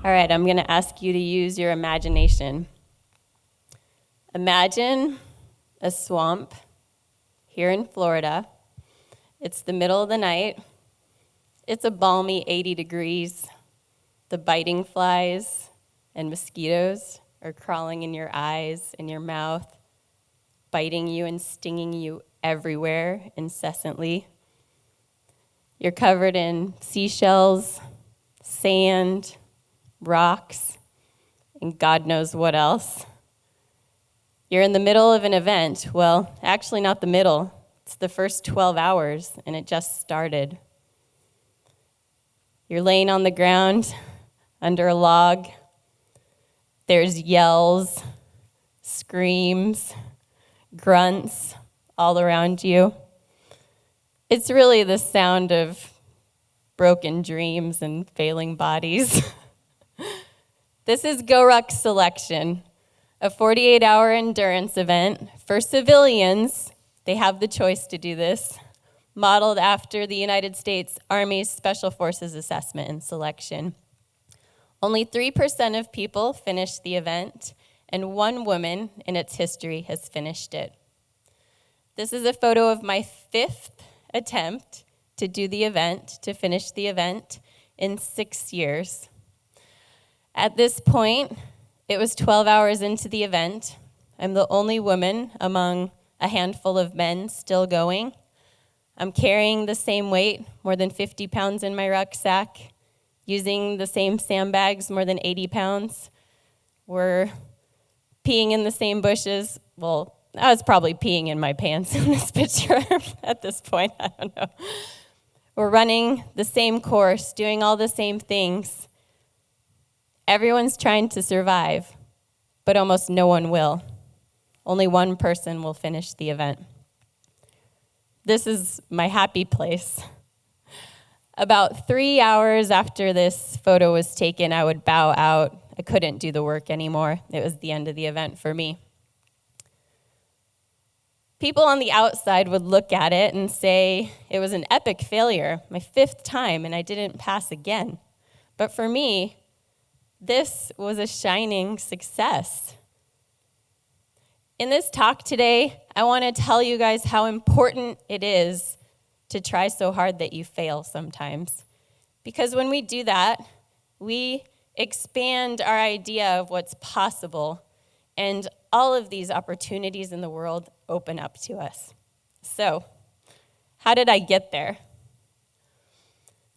All right, I'm going to ask you to use your imagination. Imagine a swamp here in Florida. It's the middle of the night. It's a balmy 80 degrees. The biting flies and mosquitoes are crawling in your eyes and your mouth, biting you and stinging you everywhere incessantly. You're covered in seashells, sand, rocks, and God knows what else. You're in the middle of an event. Well, actually not the middle. It's the first 12 hours, and it just started. You're laying on the ground under a log. There's yells, screams, grunts all around you. It's really the sound of broken dreams and failing bodies. This is GORUCK Selection, a 48-hour endurance event for civilians. They have the choice to do this, modeled after the United States Army's Special Forces Assessment and Selection. Only 3% of people finish the event, and one woman in its history has finished it. This is a photo of my 5th attempt to do the event, to finish the event in 6 years. At this point, it was 12 hours into the event. I'm the only woman among a handful of men still going. I'm carrying the same weight, more than 50 pounds in my rucksack, using the same sandbags, more than 80 pounds. We're peeing in the same bushes. Well, I was probably peeing in my pants in this picture at this point, I don't know. We're running the same course, doing all the same things. Everyone's trying to survive, but almost no one will. Only one person will finish the event. This is my happy place. About 3 hours after this photo was taken, I would bow out. I couldn't do the work anymore. It was the end of the event for me. People on the outside would look at it and say it was an epic failure, my 5th time, and I didn't pass again. But for me, this was a shining success. In this talk today, I want to tell you guys how important it is to try so hard that you fail sometimes. Because when we do that, we expand our idea of what's possible, and all of these opportunities in the world open up to us. So, how did I get there?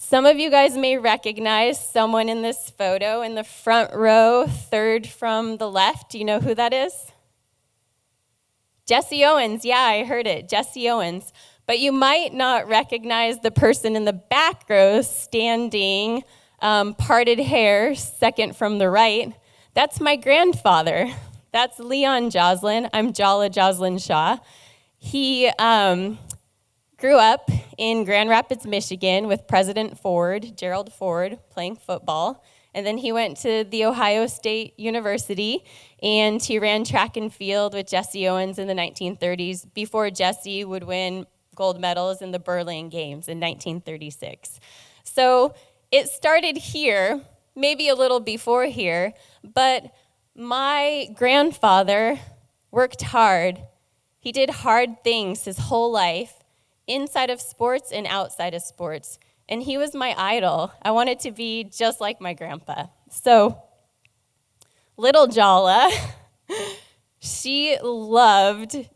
Some of you guys may recognize someone in this photo in the front row, 3rd from the left. Do you know who that is? Jesse Owens. Yeah, I heard it. Jesse Owens. But you might not recognize the person in the back row standing, parted hair, 2nd from the right. That's my grandfather. That's Leon Joslin. I'm Jaala Joslin Shaw. He grew up in Grand Rapids, Michigan with President Ford, Gerald Ford, playing football. And then he went to The Ohio State University, and he ran track and field with Jesse Owens in the 1930s before Jesse would win gold medals in the Berlin Games in 1936. So it started here, maybe a little before here, but my grandfather worked hard. He did hard things his whole life, inside of sports and outside of sports. And he was my idol. I wanted to be just like my grandpa. So, little Jaala, she loved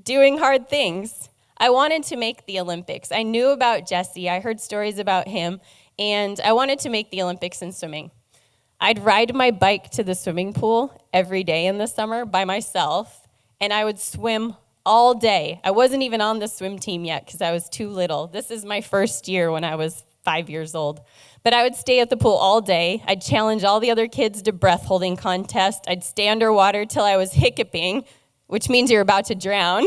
doing hard things. I wanted to make the Olympics. I knew about Jesse. I heard stories about him. And I wanted to make the Olympics in swimming. I'd ride my bike to the swimming pool every day in the summer by myself, and I would swim all day. I wasn't even on the swim team yet because I was too little. This is my first year when I was 5 years old. But I would stay at the pool all day. I'd challenge all the other kids to breath-holding contest. I'd stay underwater till I was hiccuping, which means you're about to drown.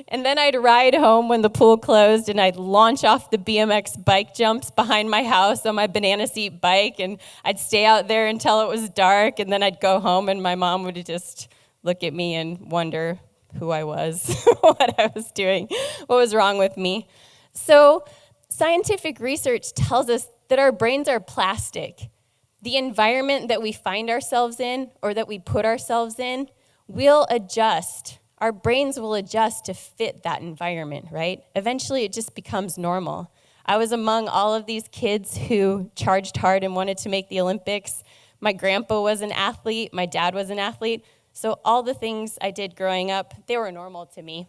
And then I'd ride home when the pool closed, and I'd launch off the BMX bike jumps behind my house on my banana seat bike, and I'd stay out there until it was dark, and then I'd go home, and my mom would just look at me and wonder who I was, what I was doing, what was wrong with me. So scientific research tells us that our brains are plastic. the environment that we find ourselves in or that we put ourselves in will adjust. Our brains will adjust to fit that environment, right? Eventually, it just becomes normal. I was among all of these kids who charged hard and wanted to make the Olympics. My grandpa was an athlete. My dad was an athlete. So all the things I did growing up, they were normal to me.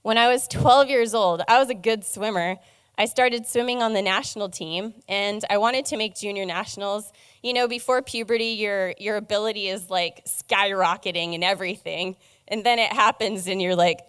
When I was 12 years old, I was a good swimmer. I started swimming on the national team, and I wanted to make junior nationals. You know, before puberty, your ability is like skyrocketing and everything. And then it happens, and you're like,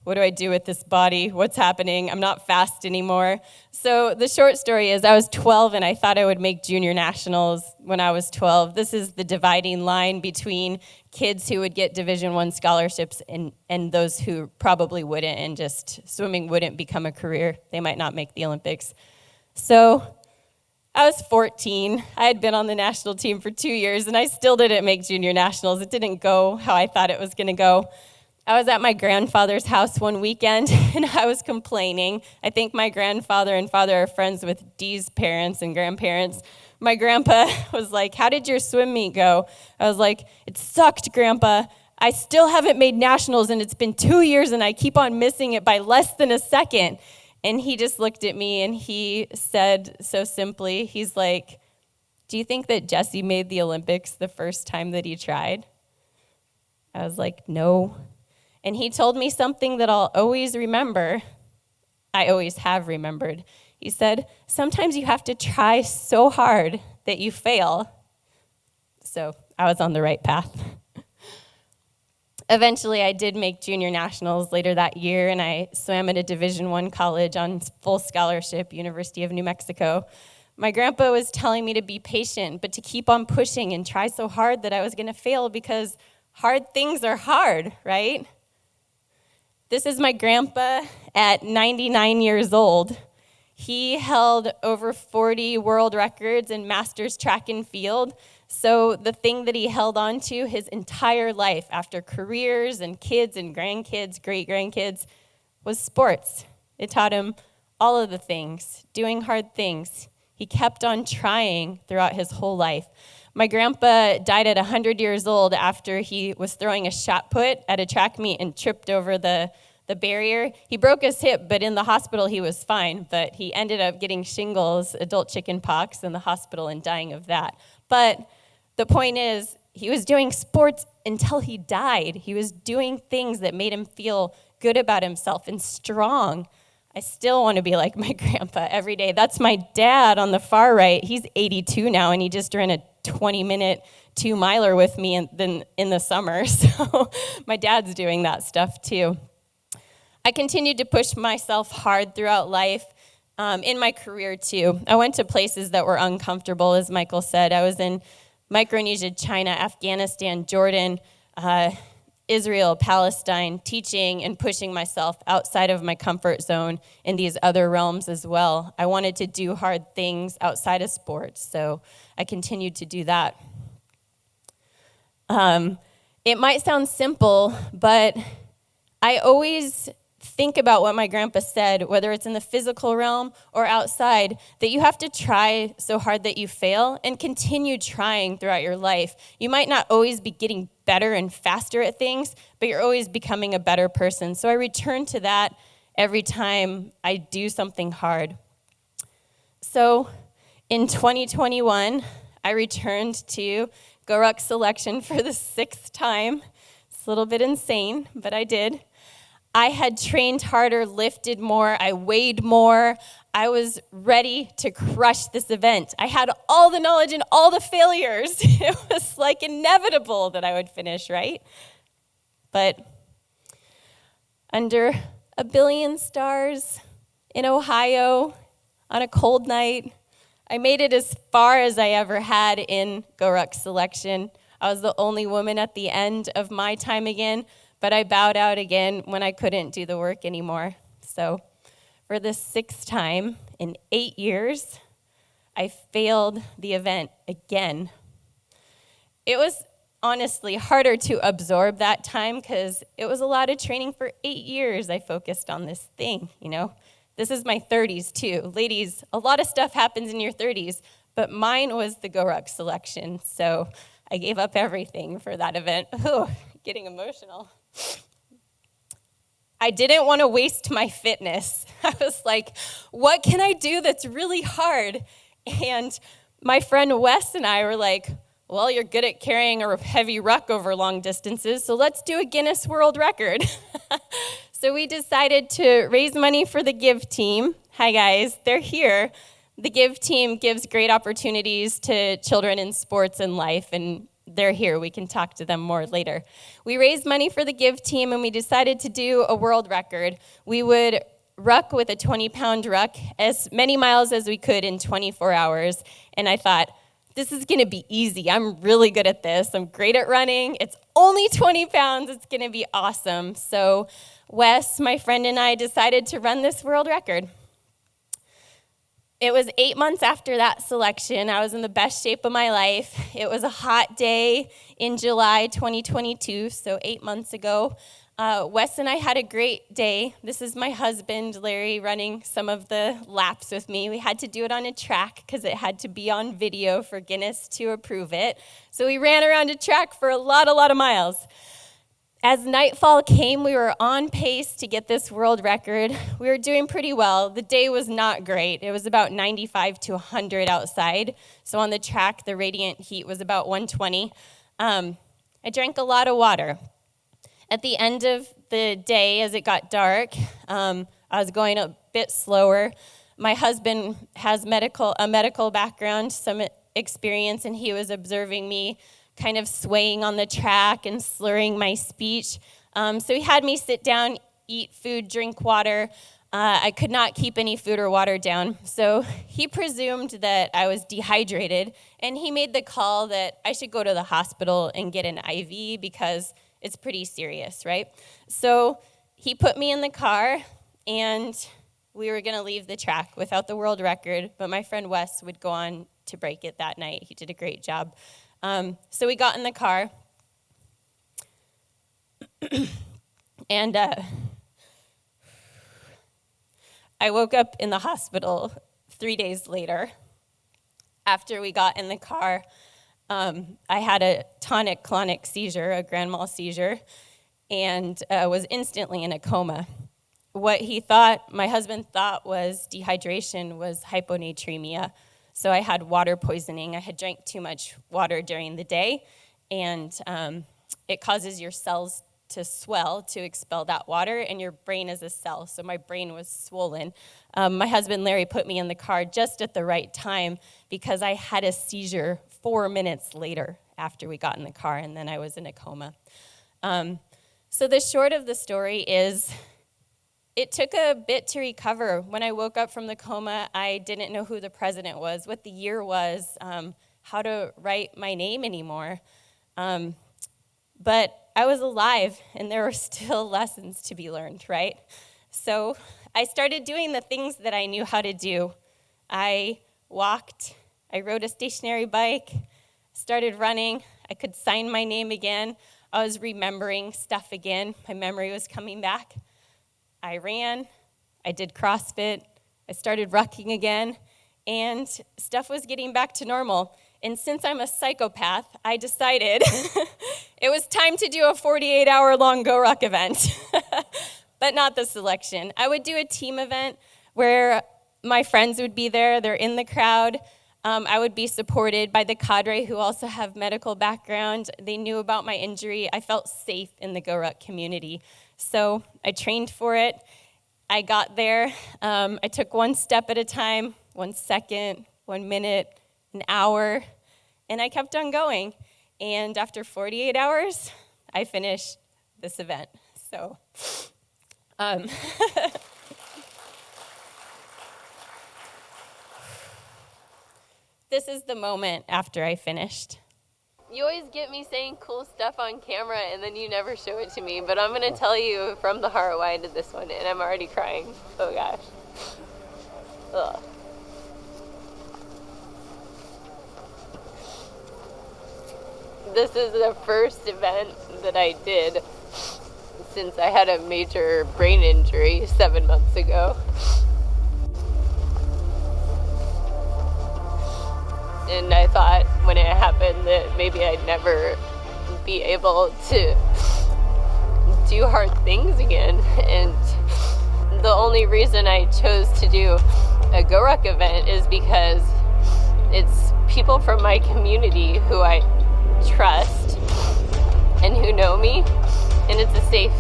what do I do with this body? What's happening? I'm not fast anymore. So the short story is I was 12, and I thought I would make junior nationals when I was 12. This is the dividing line between kids who would get Division I scholarships and those who probably wouldn't, and just swimming wouldn't become a career. They might not make the Olympics. So I was 14. I had been on the national team for 2 years, and I still didn't make junior nationals. It didn't go how I thought it was going to go. I was at my grandfather's house one weekend, and I was complaining. I think my grandfather and father are friends with Dee's parents and grandparents. My grandpa was like, how did your swim meet go? I was like, it sucked, Grandpa. I still haven't made nationals, and it's been 2 years, and I keep on missing it by less than a second. And he just looked at me, and he said so simply, he's like, do you think that Jesse made the Olympics the first time that he tried? I was like, no. And he told me something that I'll always remember. I always have remembered. He said, sometimes you have to try so hard that you fail. So I was on the right path. Eventually, I did make junior nationals later that year, and I swam at a Division I college on full scholarship, University of New Mexico. My grandpa was telling me to be patient, but to keep on pushing and try so hard that I was going to fail because hard things are hard, right? This is my grandpa at 99 years old. He held over 40 world records in masters track and field. So the thing that he held on to his entire life after careers and kids and grandkids, great-grandkids, was sports. It taught him all of the things, doing hard things. He kept on trying throughout his whole life. My grandpa died at 100 years old after he was throwing a shot put at a track meet and tripped over the barrier. He broke his hip, but in the hospital he was fine. But he ended up getting shingles, adult chicken pox, in the hospital and dying of that. But the point is, he was doing sports until he died. He was doing things that made him feel good about himself and strong. I still want to be like my grandpa every day. That's my dad on the far right. He's 82 now, and he just ran a 20-minute 2-miler with me in the summer. So my dad's doing that stuff too. I continued to push myself hard throughout life, in my career too. I went to places that were uncomfortable, as Michael said. I was in Micronesia, China, Afghanistan, Jordan, Israel, Palestine, teaching and pushing myself outside of my comfort zone in these other realms as well. I wanted to do hard things outside of sports, so I continued to do that. It might sound simple, but I always think about what my grandpa said, whether it's in the physical realm or outside, that you have to try so hard that you fail and continue trying throughout your life. You might not always be getting better and faster at things, but you're always becoming a better person. So I return to that every time I do something hard. So in 2021, I returned to GORUCK selection for the 6th time. It's a little bit insane, but I did. I had trained harder, lifted more, I weighed more. I was ready to crush this event. I had all the knowledge and all the failures. It was like inevitable that I would finish, right? But under a billion stars in Ohio on a cold night, I made it as far as I ever had in GORUCK selection. I was the only woman at the end of my time again, but I bowed out again when I couldn't do the work anymore. So for the 6th time in 8 years, I failed the event again. It was honestly harder to absorb that time because it was a lot of training for 8 years. I focused on this thing, you know. This is my 30s too. Ladies, a lot of stuff happens in your 30s, but mine was the GORUCK selection, so I gave up everything for that event. Oh, getting emotional. I didn't want to waste my fitness. I was like, what can I do that's really hard? And my friend Wes and I were like, well, you're good at carrying a heavy ruck over long distances, so let's do a Guinness World Record. So we decided to raise money for the GIVE team. Hi, guys. They're here. The GIVE team gives great opportunities to children in sports and life, and they're here. We can talk to them more later. We raised money for the GIVE team, and we decided to do a world record. We would ruck with a 20-pound ruck as many miles as we could in 24 hours, and I thought, this is going to be easy. I'm really good at this. I'm great at running. It's only 20 pounds. It's going to be awesome. So Wes, my friend, and I decided to run this world record. It was 8 months after that selection. I was in the best shape of my life. It was a hot day in July 2022, so 8 months ago. Wes and I had a great day. This is my husband, Larry, running some of the laps with me. We had to do it on a track because it had to be on video for Guinness to approve it. So we ran around a track for a lot of miles. As nightfall came, we were on pace to get this world record. We were doing pretty well. The day was not great. It was about 95 to 100 outside. So on the track, the radiant heat was about 120. I drank a lot of water. At the end of the day, as it got dark, I was going a bit slower. My husband has a medical background, some experience, and he was observing me kind of swaying on the track and slurring my speech. So he had me sit down, eat food, drink water. I could not keep any food or water down. So he presumed that I was dehydrated, and he made the call that I should go to the hospital and get an IV because it's pretty serious, right? So he put me in the car, and we were going to leave the track without the world record, but my friend Wes would go on to break it that night. He did a great job. So we got in the car, and I woke up in the hospital 3 days later. After we got in the car, I had a tonic-clonic seizure, a grand mal seizure, and was instantly in a coma. What my husband thought was dehydration was hyponatremia. So I had water poisoning. I had drank too much water during the day, and it causes your cells to swell to expel that water, and your brain is a cell, so my brain was swollen. My husband, Larry, put me in the car just at the right time because I had a seizure 4 minutes later after we got in the car, and then I was in a coma. So the short of the story is it took a bit to recover. When I woke up from the coma, I didn't know who the president was, what the year was, how to write my name anymore. But I was alive, and there were still lessons to be learned, right? So I started doing the things that I knew how to do. I walked, I rode a stationary bike, started running. I could sign my name again. I was remembering stuff again. My memory was coming back. I ran, I did CrossFit, I started rucking again, and stuff was getting back to normal. And since I'm a psychopath, I decided it was time to do a 48-hour-long GORUCK event, but not the selection. I would do a team event where my friends would be there, they're in the crowd. I would be supported by the cadre who also have medical background. They knew about my injury. I felt safe in the GORUCK community. So I trained for it. I got there. I took one step at a time, 1 second, 1 minute, an hour, and I kept on going. And after 48 hours, I finished this event. So, this is the moment after I finished. You always get me saying cool stuff on camera, and then you never show it to me. But I'm going to tell you from the heart why I did this one, and I'm already crying. Oh, gosh. Ugh. This is the first event that I did since I had a major brain injury 7 months ago. And I thought when it happened that maybe I'd never be able to do hard things again. And the only reason I chose to do a GORUCK event is because it's people from my community who I trust and who know me, and it's a safe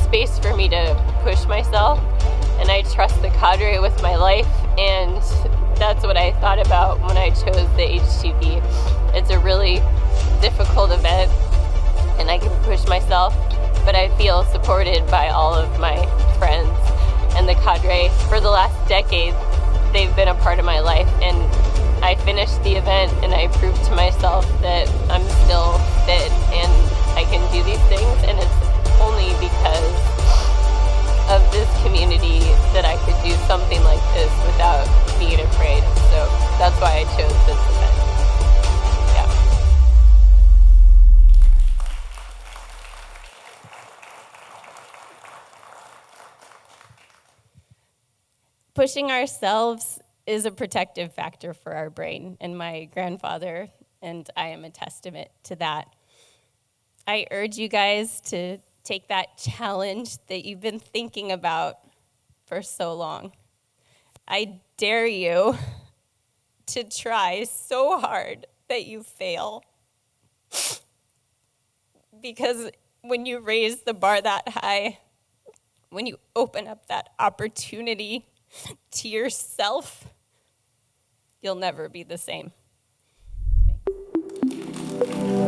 space for me to push myself, and I trust the cadre with my life, and that's what I thought about when I chose the HTV. It's a really difficult event, and I can push myself, but I feel supported by all of my friends and the cadre. For the last decade, they've been a part of my life, and I finished the event and I proved to myself that I'm still fit and I can do these things, and it's only because of this community that I could do something like this without being afraid. So that's why I chose this event. Yeah. Pushing ourselves is a protective factor for our brain, and my grandfather and I am a testament to that. I urge you guys to take that challenge that you've been thinking about for so long. I dare you to try so hard that you fail. Because when you raise the bar that high, when you open up that opportunity to yourself, you'll never be the same. Thanks.